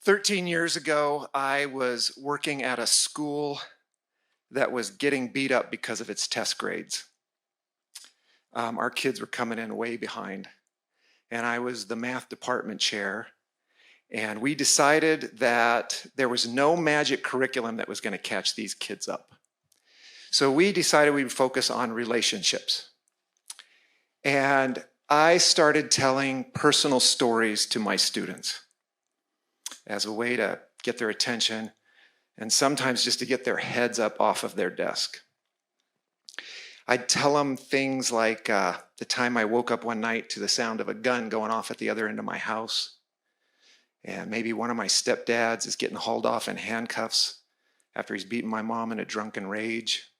13 years ago, I was working at a school that was getting beat up because of its test grades. Our kids were coming in way behind, and I was the math department chair, and we decided that there was no magic curriculum that was going to catch these kids up. So we decided we would focus on relationships. And I started telling personal stories to my students as a way to get their attention and sometimes just to get their heads up off of their desk. I'd tell them things like the time I woke up one night to the sound of a gun going off at the other end of my house. And maybe one of my stepdads is getting hauled off in handcuffs after he's beaten my mom in a drunken rage.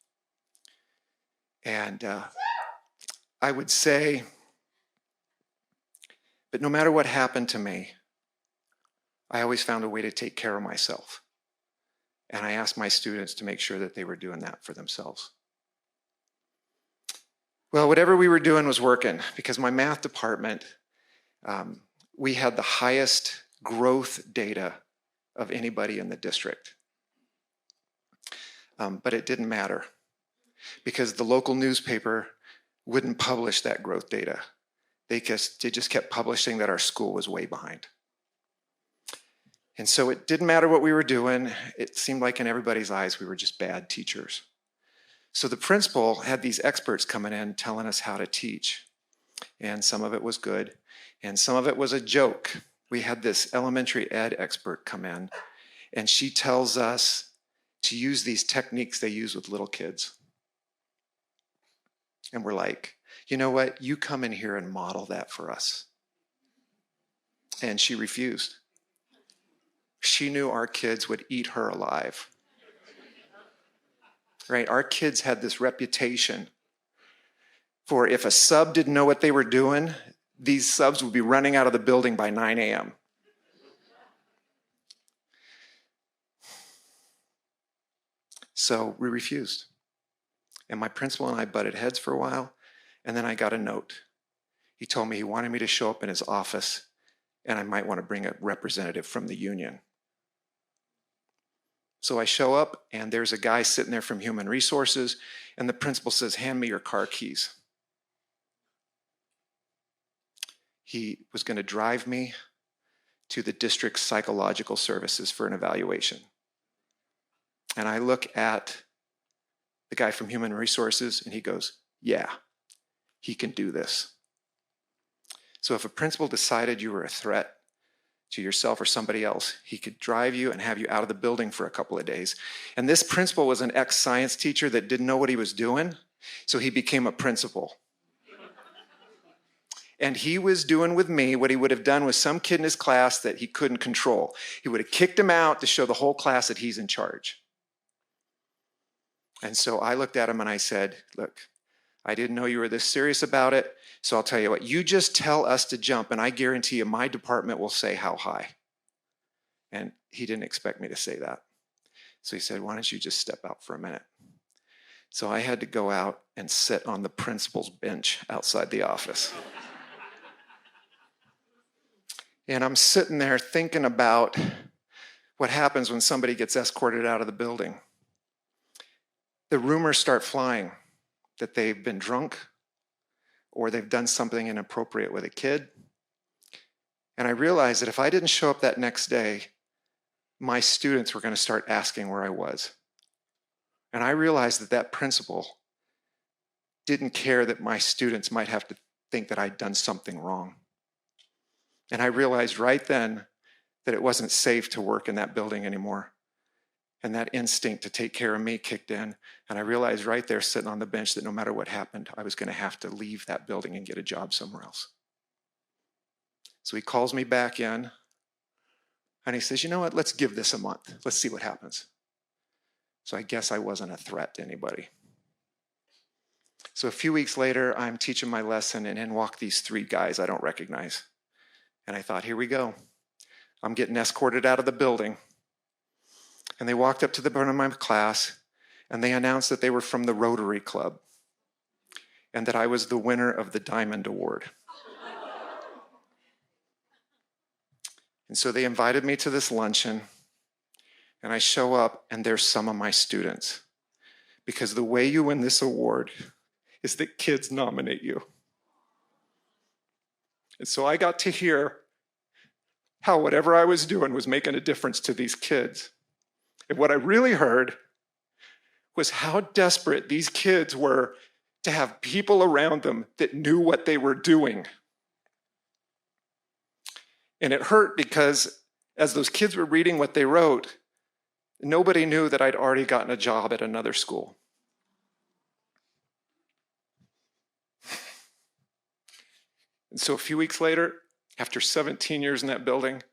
And I would say, but no matter what happened to me, I always found a way to take care of myself. And I asked my students to make sure that they were doing that for themselves. Well, whatever we were doing was working because my math department, we had the highest growth data of anybody in the district. But it didn't matter because the local newspaper wouldn't publish that growth data. They just kept publishing that our school was way behind. And so it didn't matter what we were doing. It seemed like in everybody's eyes, we were just bad teachers. So the principal had these experts coming in telling us how to teach. And some of it was good, and some of it was a joke. We had this elementary ed expert come in, and she tells us to use these techniques they use with little kids. And we're like, you know what? You come in here and model that for us. And she refused. She knew our kids would eat her alive. Right? Our kids had this reputation for if a sub didn't know what they were doing, these subs would be running out of the building by 9 a.m. So we refused. And my principal and I butted heads for a while, and then I got a note. He told me he wanted me to show up in his office, and I might want to bring a representative from the union. So I show up, and there's a guy sitting there from Human Resources, and the principal says, hand me your car keys. He was going to drive me to the district's psychological services for an evaluation. And I look at the guy from Human Resources, and he goes, yeah, he can do this. So if a principal decided you were a threat to yourself or somebody else, he could drive you and have you out of the building for a couple of days. And this principal was an ex-science teacher that didn't know what he was doing, so he became a principal. And he was doing with me what he would have done with some kid in his class that he couldn't control. He would have kicked him out to show the whole class that he's in charge. And so I looked at him and I said, look, I didn't know you were this serious about it, so I'll tell you what, you just tell us to jump, and I guarantee you my department will say how high. And he didn't expect me to say that. So he said, why don't you just step out for a minute? So I had to go out and sit on the principal's bench outside the office. And I'm sitting there thinking about what happens when somebody gets escorted out of the building. The rumors start flying that they've been drunk or they've done something inappropriate with a kid. And I realized that if I didn't show up that next day, my students were going to start asking where I was. And I realized that that principal didn't care that my students might have to think that I'd done something wrong. And I realized right then that it wasn't safe to work in that building anymore. And that instinct to take care of me kicked in. And I realized right there sitting on the bench that no matter what happened, I was going to have to leave that building and get a job somewhere else. So he calls me back in and he says, you know what, let's give this a month. Let's see what happens. So I guess I wasn't a threat to anybody. So a few weeks later, I'm teaching my lesson and in walk these three guys I don't recognize. And I thought, here we go. I'm getting escorted out of the building. And they walked up to the front of my class, and they announced that they were from the Rotary Club, and that I was the winner of the Diamond Award. And so they invited me to this luncheon, and I show up, and there's some of my students. Because the way you win this award is that kids nominate you. And so I got to hear how whatever I was doing was making a difference to these kids. And what I really heard was how desperate these kids were to have people around them that knew what they were doing. And it hurt because as those kids were reading what they wrote, nobody knew that I'd already gotten a job at another school. And so a few weeks later, after 17 years in that building,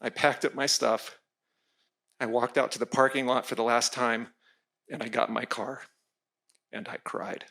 I packed up my stuff. I walked out to the parking lot for the last time, and I got in my car, and I cried.